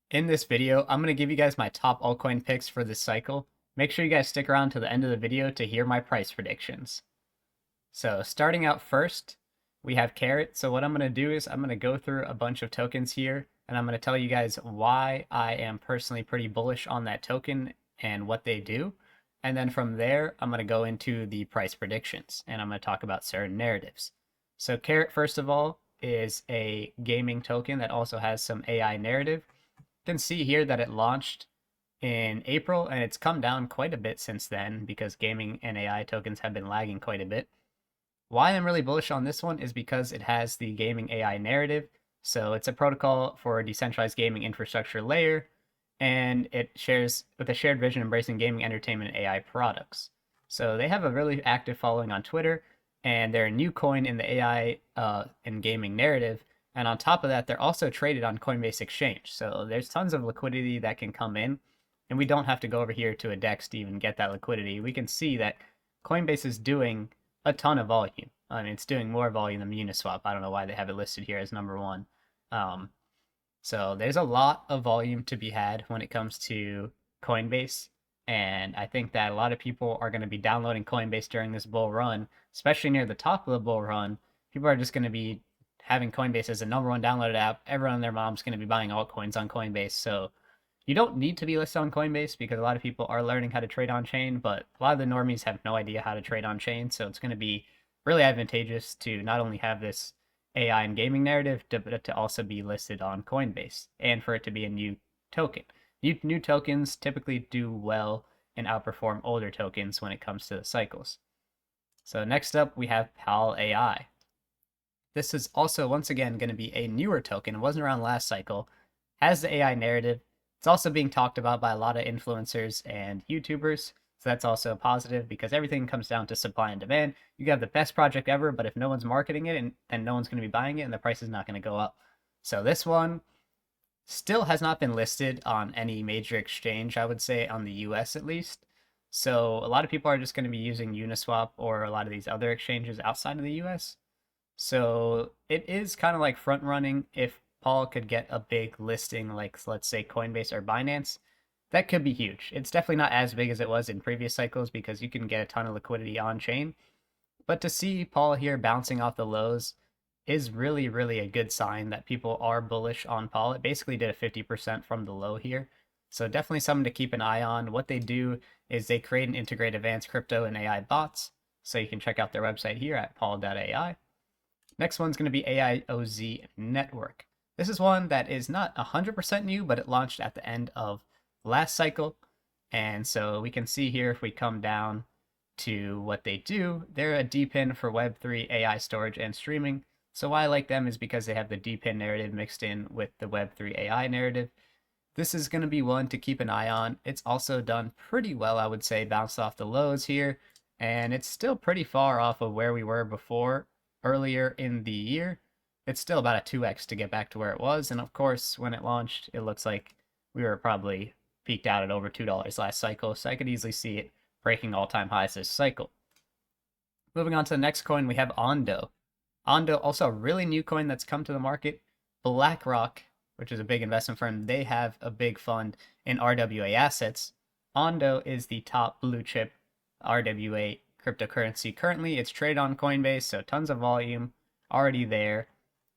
In this video, I'm going to give you guys my top altcoin picks for this cycle. Make sure you guys stick around to the end of the video to hear my price predictions. So starting out first, we have Carrot. So what I'm going to do is I'm going to go through a bunch of tokens here, and I'm going to tell you guys why I am personally pretty bullish on that token and what they do. And then from there, I'm going to go into the price predictions, and I'm going to talk about certain narratives. So Carrot, first of all, is a gaming token that also has some AI narrative. You can see here that it launched in April and it's come down quite a bit since then because gaming and AI tokens have been lagging quite a bit. Why I'm really bullish on this one is because it has the gaming AI narrative. So it's a protocol for a decentralized gaming infrastructure layer, and it shares with a shared vision embracing gaming, entertainment, and AI products. So they have a really active following on Twitter, and they're a new coin in the AI and gaming narrative. And on top of that, they're also traded on Coinbase Exchange. So there's tons of liquidity that can come in, and we don't have to go over here to a DEX to even get that liquidity. We can see that Coinbase is doing a ton of volume. I mean, it's doing more volume than Uniswap. I don't know why they have it listed here as number one. Um, so there's a lot of volume to be had when it comes to Coinbase. And I think that a lot of people are going to be downloading Coinbase during this bull run, especially near the top of the bull run. People are just going to be having Coinbase as the number one downloaded app. Everyone and their mom's going to be buying altcoins on Coinbase. So you don't need to be listed on Coinbase because a lot of people are learning how to trade on chain, but a lot of the normies have no idea how to trade on chain. So it's going to be really advantageous to not only have this AI and gaming narrative, but to also be listed on Coinbase and for it to be a new token. New tokens typically do well and outperform older tokens when it comes to the cycles. So next up, we have PAL AI. This is also, once again, going to be a newer token. It wasn't around last cycle. Has the AI narrative. It's also being talked about by a lot of influencers and YouTubers. So that's also a positive because everything comes down to supply and demand. You can have the best project ever, but if no one's marketing it, and no one's going to be buying it, and the price is not going to go up. So this one still has not been listed on any major exchange, I would say, on the US at least. So a lot of people are just going to be using Uniswap or a lot of these other exchanges outside of the US. So it is kind of like front running if Paul could get a big listing like, let's say, Coinbase or Binance. That could be huge. It's definitely not as big as it was in previous cycles because you can get a ton of liquidity on chain. But to see Paul here bouncing off the lows is really, really a good sign that people are bullish on Paul. It basically did a 50% from the low here. So definitely something to keep an eye on. What they do is they create and integrate advanced crypto and AI bots. So you can check out their website here at paul.ai. Next one's going to be AIOZ Network. This is one that is not 100% new, but it launched at the end of last cycle. And so we can see here if we come down to what they do, they're a DPIN for Web3 AI storage and streaming. So why I like them is because they have the DPIN narrative mixed in with the Web3 AI narrative. This is going to be one to keep an eye on. It's also done pretty well, I would say, bounced off the lows here. And it's still pretty far off of where we were before earlier in the year. It's still about a 2x to get back to where it was. And of course, when it launched, it looks like we were probably peaked out at over $2 last cycle. So I could easily see it breaking all-time highs this cycle. Moving on to the next coin, we have Ando. Ando, also a really new coin that's come to the market. BlackRock, which is a big investment firm, they have a big fund in RWA assets. Ando is the top blue chip RWA cryptocurrency. Currently, it's traded on Coinbase, so tons of volume already there.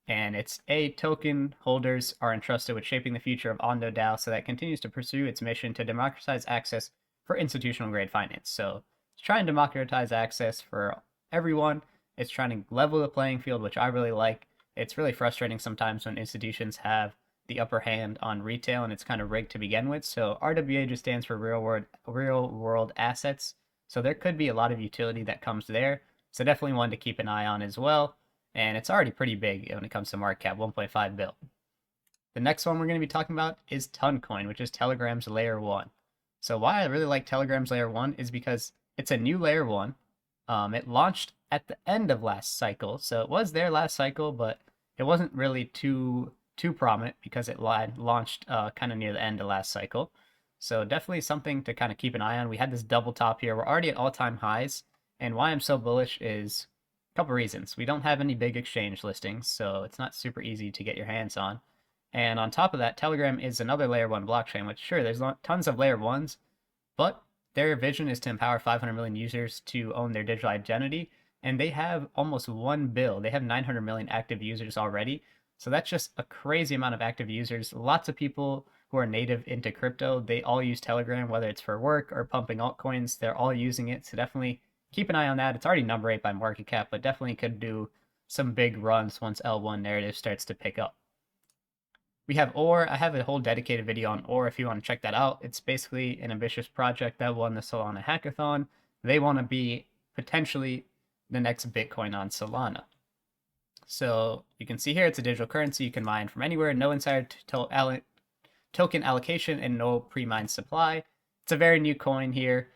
And its A token holders are entrusted with shaping the future of Ando DAO, so that continues to pursue its mission to democratize access for institutional grade finance. So it's trying to democratize access for everyone. It's trying to level the playing field, which I really like. It's really frustrating sometimes when institutions have the upper hand on retail and it's kind of rigged to begin with. So RWA just stands for real world assets. So there could be a lot of utility that comes there. So definitely one to keep an eye on as well. And it's already pretty big when it comes to market cap, 1.5 bill. The next one we're going to be talking about is Toncoin, which is Telegram's layer 1. So why I really like Telegram's layer 1 is because it's a new layer 1. It launched at the end of last cycle. So it was there last cycle, but it wasn't really too prominent because it launched kind of near the end of last cycle. So definitely something to kind of keep an eye on. We had this double top here. We're already at all-time highs. And why I'm so bullish is a couple reasons. We don't have any big exchange listings, so it's not super easy to get your hands on. And on top of that, Telegram is another layer 1 blockchain, which sure, there's tons of layer 1s, but their vision is to empower 500 million users to own their digital identity. And they have almost 1 bill. They have 900 million active users already. So that's just a crazy amount of active users. Lots of people who are native into crypto, they all use Telegram, whether it's for work or pumping altcoins. They're all using it. So definitely keep an eye on that. It's already number 8 by market cap, but definitely could do some big runs once L1 narrative starts to pick up. We have OR. I have a whole dedicated video on OR if you want to check that out. It's basically an ambitious project that won the Solana hackathon. They want to be potentially the next Bitcoin on Solana. So you can see here it's a digital currency you can mine from anywhere, no insider token allocation, and no pre-mined supply. It's a very new coin here.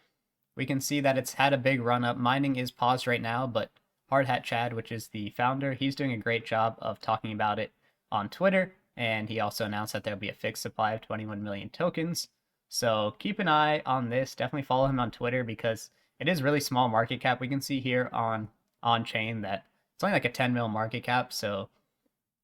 We can see that it's had a big run up. Mining is paused right now, but Hardhat Chad, which is the founder, he's doing a great job of talking about it on Twitter. And he also announced that there'll be a fixed supply of 21 million tokens. So keep an eye on this. Definitely follow him on Twitter because it is really small market cap. We can see here on chain that it's only like a 10 mil market cap. So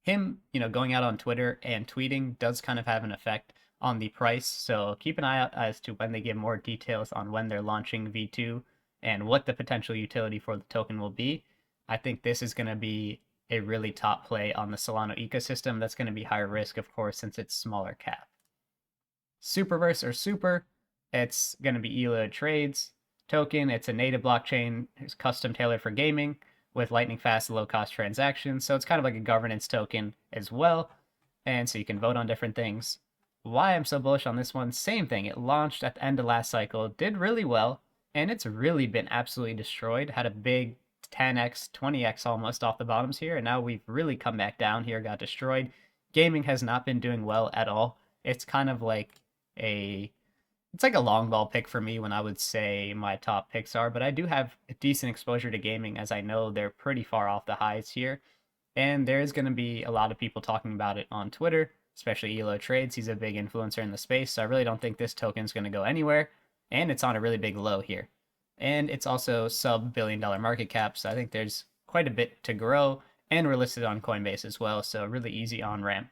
him, going out on Twitter and tweeting does kind of have an effect on the price. So keep an eye out as to when they give more details on when they're launching V2 and what the potential utility for the token will be. I think this is going to be a really top play on the Solana ecosystem. That's going to be higher risk, of course, since it's smaller cap. Superverse or Super, it's going to be ELO trades token. It's a native blockchain. It's custom tailored for gaming with lightning fast, low cost transactions. So it's kind of like a governance token as well. And so you can vote on different things. Why I'm so bullish on this one, same thing. It launched at the end of last cycle, did really well, and it's really been absolutely destroyed. Had a big 10x, 20x almost off the bottoms here, and now we've really come back down here, got destroyed. Gaming has not been doing well at all. It's kind of like it's like a long ball pick for me when I would say my top picks are, but I do have a decent exposure to gaming as I know they're pretty far off the highs here. And there is going to be a lot of people talking about it on Twitter, especially ELO Trades. He's a big influencer in the space, so I really don't think this token is going to go anywhere. And it's on a really big low here. And it's also sub-billion-dollar market cap, so I think there's quite a bit to grow. And we're listed on Coinbase as well, so really easy on-ramp.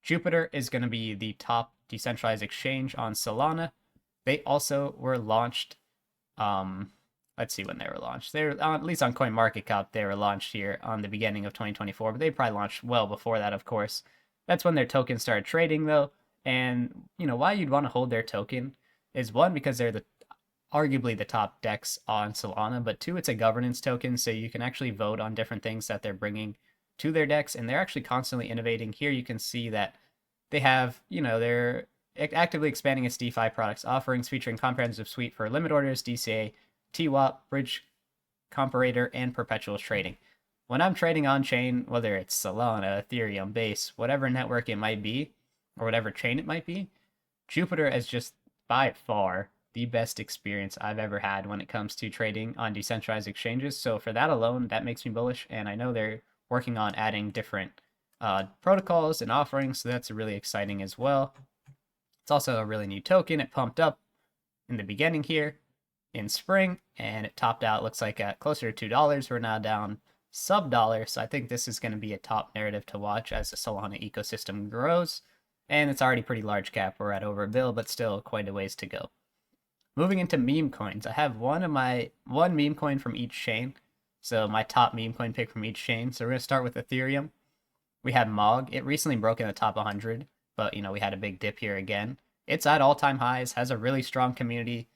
Jupiter is going to be the top decentralized exchange on Solana. They also were launched, let's see when they were launched. They were, at least on CoinMarketCap, they were launched here on the beginning of 2024, but they probably launched well before that, of course. That's when their token started trading, though. And, why you'd want to hold their token is, one, because they're arguably the top DEX on Solana, but two, it's a governance token, so you can actually vote on different things that they're bringing to their DEX, and they're actually constantly innovating. Here you can see that they have, they're actively expanding its DeFi products offerings, featuring comprehensive suite for limit orders, DCA, TWAP, bridge comparator, and perpetual trading. When I'm trading on chain, whether it's Solana, Ethereum, Base, whatever network it might be, or whatever chain it might be, Jupiter is just by far the best experience I've ever had when it comes to trading on decentralized exchanges. So for that alone, that makes me bullish. And I know they're working on adding different protocols and offerings, so that's really exciting as well. It's also a really new token. It pumped up in the beginning here in spring, and it topped out, looks like, at closer to $2. We're now down sub-dollar, so I think this is going to be a top narrative to watch as the Solana ecosystem grows. And it's already pretty large cap. We're at over $1 billion, but still quite a ways to go. Moving into meme coins, I have one meme coin from each chain. So my top meme coin pick from each chain. So we're going to start with Ethereum. We have MOG. It recently broke in the top 100, but we had a big dip here again. It's at all-time highs, has a really strong community.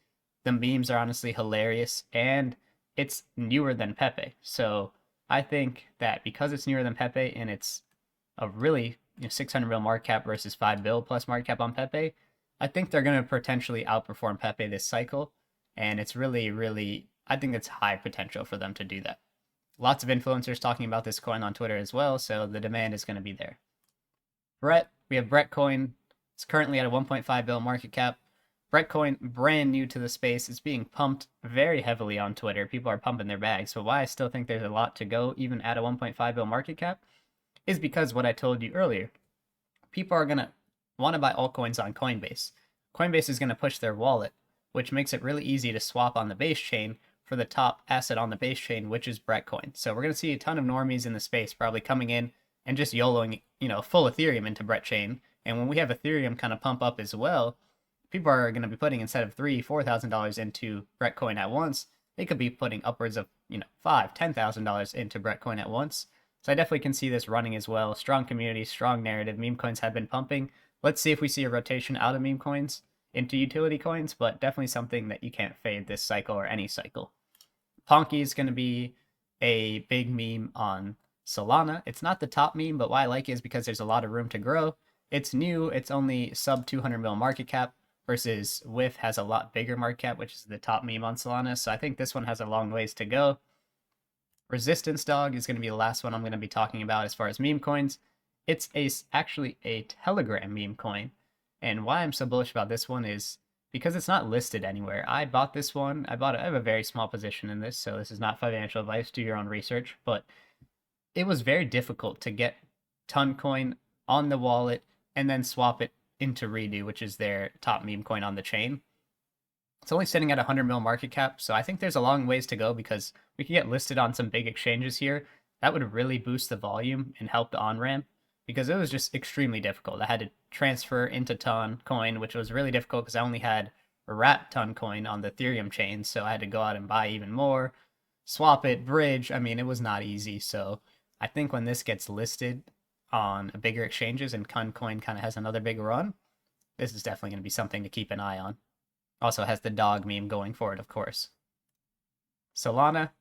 The memes are honestly hilarious, and it's newer than Pepe. So I think that because it's newer than Pepe and it's a really 600 mil market cap versus 5 bill plus market cap on Pepe, I think they're going to potentially outperform Pepe this cycle. And it's really, I think it's high potential for them to do that. Lots of influencers talking about this coin on Twitter as well, so the demand is going to be there. We have Bretcoin. It's currently at a 1.5 bill market cap. Bretcoin, brand new to the space, is being pumped very heavily on Twitter. People are pumping their bags. So why I still think there's a lot to go, even at a 1.5 bill market cap, is because what I told you earlier. People are going to want to buy altcoins on Coinbase. Coinbase is going to push their wallet, which makes it really easy to swap on the base chain for the top asset on the base chain, which is Bretcoin. So we're going to see a ton of normies in the space probably coming in, and just YOLOing, full Ethereum into Brett chain. And when we have Ethereum kind of pump up as well, people are going to be putting, instead of $3,000-$4,000 into Bretcoin at once, they could be putting upwards of $5,000-$10,000 into Bretcoin at once. So I definitely can see this running as well. Strong community, strong narrative. Meme coins have been pumping. Let's see if we see a rotation out of meme coins into utility coins, but definitely something that you can't fade this cycle or any cycle. Ponky is going to be a big meme on Solana. It's not the top meme, but why I like it is because there's a lot of room to grow. It's new. It's only sub 200 mil market cap versus WIF has a lot bigger market cap, which is the top meme on Solana. So I think this one has a long ways to go. Resistance Dog is going to be the last one I'm going to be talking about as far as meme coins. It's actually a Telegram meme coin. And why I'm so bullish about this one is because it's not listed anywhere. I bought this one. I have a very small position in this, so this is not financial advice. Do your own research. But it was very difficult to get Toncoin on the wallet and then swap it into Redo, which is their top meme coin on the chain. It's only sitting at 100 mil market cap, so I think there's a long ways to go because we could get listed on some big exchanges here. That would really boost the volume and help the on-ramp because it was just extremely difficult. I had to transfer into Toncoin, which was really difficult because I only had a wrap Toncoin on the Ethereum chain, so I had to go out and buy even more, swap it, bridge. I mean, it was not easy. So I think when this gets listed on bigger exchanges and Toncoin kind of has another big run, this is definitely going to be something to keep an eye on. Also has the dog meme going for it, of course. Solana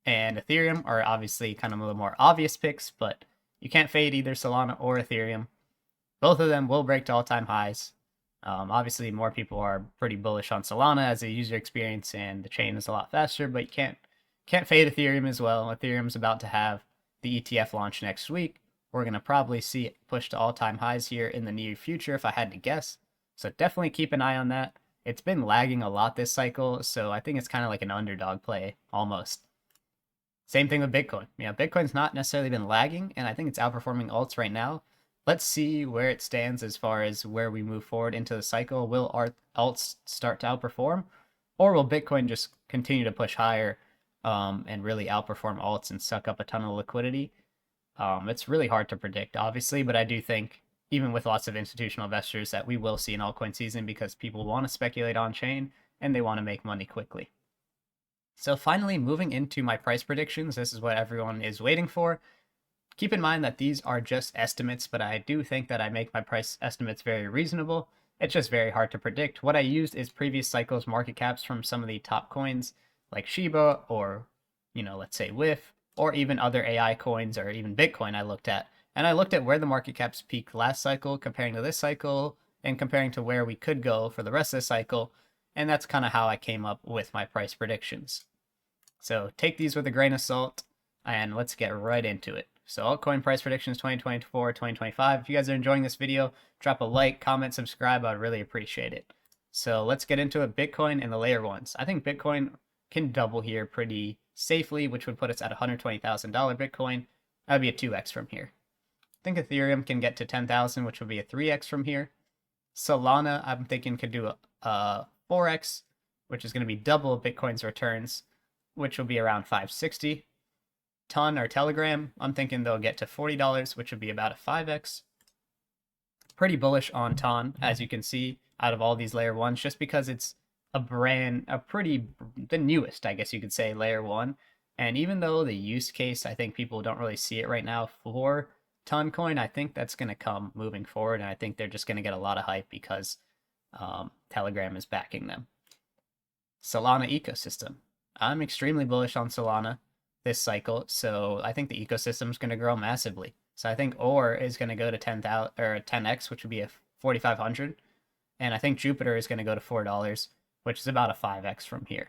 and Ethereum are obviously kind of a little more obvious picks, but you can't fade either Solana or Ethereum. Both of them will break to all-time highs. Obviously, more people are pretty bullish on Solana as a user experience, and the chain is a lot faster, but you can't fade Ethereum as well. Ethereum's about to have the ETF launch next week. We're going to probably see it push to all-time highs here in the near future, if I had to guess. So definitely keep an eye on that. It's been lagging a lot this cycle, so I think it's kind of like an underdog play, almost. Same thing with Bitcoin. Bitcoin's not necessarily been lagging, and I think it's outperforming alts right now. Let's see where it stands as far as where we move forward into the cycle. Will our alts start to outperform, or will Bitcoin just continue to push higher and really outperform alts and suck up a ton of liquidity? It's really hard to predict, obviously, but I do think even with lots of institutional investors, that we will see an altcoin season because people want to speculate on chain and they want to make money quickly. So finally, moving into my price predictions, this is what everyone is waiting for. Keep in mind that these are just estimates, but I do think that I make my price estimates very reasonable. It's just very hard to predict. What I used is previous cycles market caps from some of the top coins like Shiba or, let's say WIF, or even other AI coins or even Bitcoin I looked at. And I looked at where the market caps peaked last cycle, comparing to this cycle, and comparing to where we could go for the rest of the cycle. And that's kind of how I came up with my price predictions. So take these with a grain of salt, and let's get right into it. So altcoin price predictions 2024, 2025. If you guys are enjoying this video, drop a like, comment, subscribe. I'd really appreciate it. So let's get into it. Bitcoin and the layer ones. I think Bitcoin can double here pretty safely, which would put us at $120,000 Bitcoin. That would be a 2x from here. I think Ethereum can get to 10,000, which would be a 3x from here. Solana, I'm thinking, could do a 4x, which is going to be double Bitcoin's returns, which will be around 560. Ton or Telegram, I'm thinking they'll get to $40, which would be about a 5x. Pretty bullish on Ton, as you can see, out of all these layer ones, just because it's the newest, I guess you could say, layer one. And even though the use case, I think people don't really see it right now for Toncoin, I think that's going to come moving forward, and I think they're just going to get a lot of hype because Telegram is backing them. Solana ecosystem. I'm extremely bullish on Solana this cycle, so I think the ecosystem is going to grow massively. So I think OR is going to go to 10,000 or 10x, which would be a 4,500, and I think Jupiter is going to go to $4, which is about a 5x from here.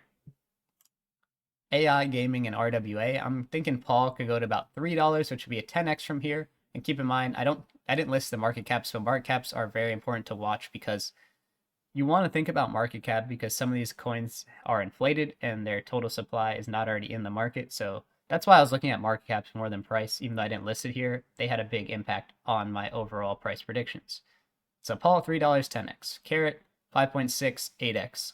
AI gaming and RWA. I'm thinking Paul could go to about $3, which would be a 10x from here. And keep in mind, I didn't list the market caps, so market caps are very important to watch because you want to think about market cap because some of these coins are inflated and their total supply is not already in the market. So that's why I was looking at market caps more than price, even though I didn't list it here. They had a big impact on my overall price predictions. So Paul, $3, 10x. Carrot, 5.6, 8x.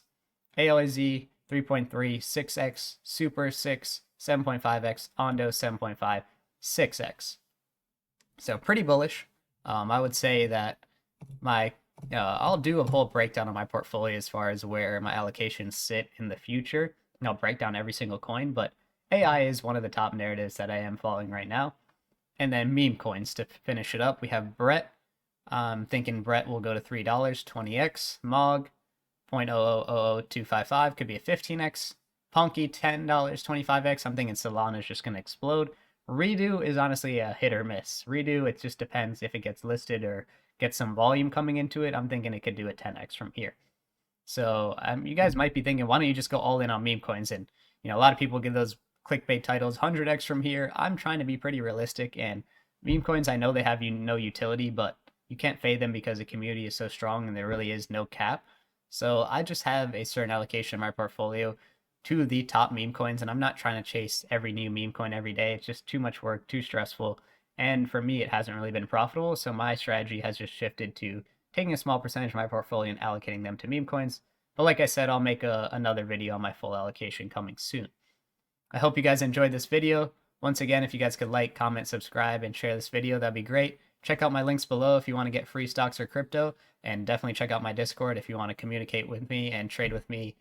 AIOZ, 3.3, 6x. Super, 6, 7.5x. Ando, 7.5, 6x. So pretty bullish. I would say that my I'll do a whole breakdown of my portfolio as far as where my allocations sit in the future. And I'll break down every single coin, but AI is one of the top narratives that I am following right now. And then meme coins to finish it up. We have Bret. I'm thinking Bret will go to $3, 20x. Mog, 0.0000255 could be a 15x. Punky, $10, 25x. I'm thinking Solana is just going to explode. Redo is honestly a hit or miss. Redo, it just depends if it gets listed or gets some volume coming into it. I'm thinking it could do a 10x from here. So you guys might be thinking, why don't you just go all in on meme coins? And a lot of people give those clickbait titles, 100x from here. I'm trying to be pretty realistic, and meme coins, I know they have no utility, but you can't fade them because the community is so strong and there really is no cap. So I just have a certain allocation in my portfolio to the top meme coins, and I'm not trying to chase every new meme coin every day. It's just too much work, too stressful, and for me, it hasn't really been profitable. So my strategy has just shifted to taking a small percentage of my portfolio and allocating them to meme coins. But like I said, I'll make another video on my full allocation coming soon. I hope you guys enjoyed this video. Once again, if you guys could like, comment, subscribe, and share this video, that'd be great. Check out my links below if you want to get free stocks or crypto, and definitely check out my Discord if you want to communicate with me and trade with me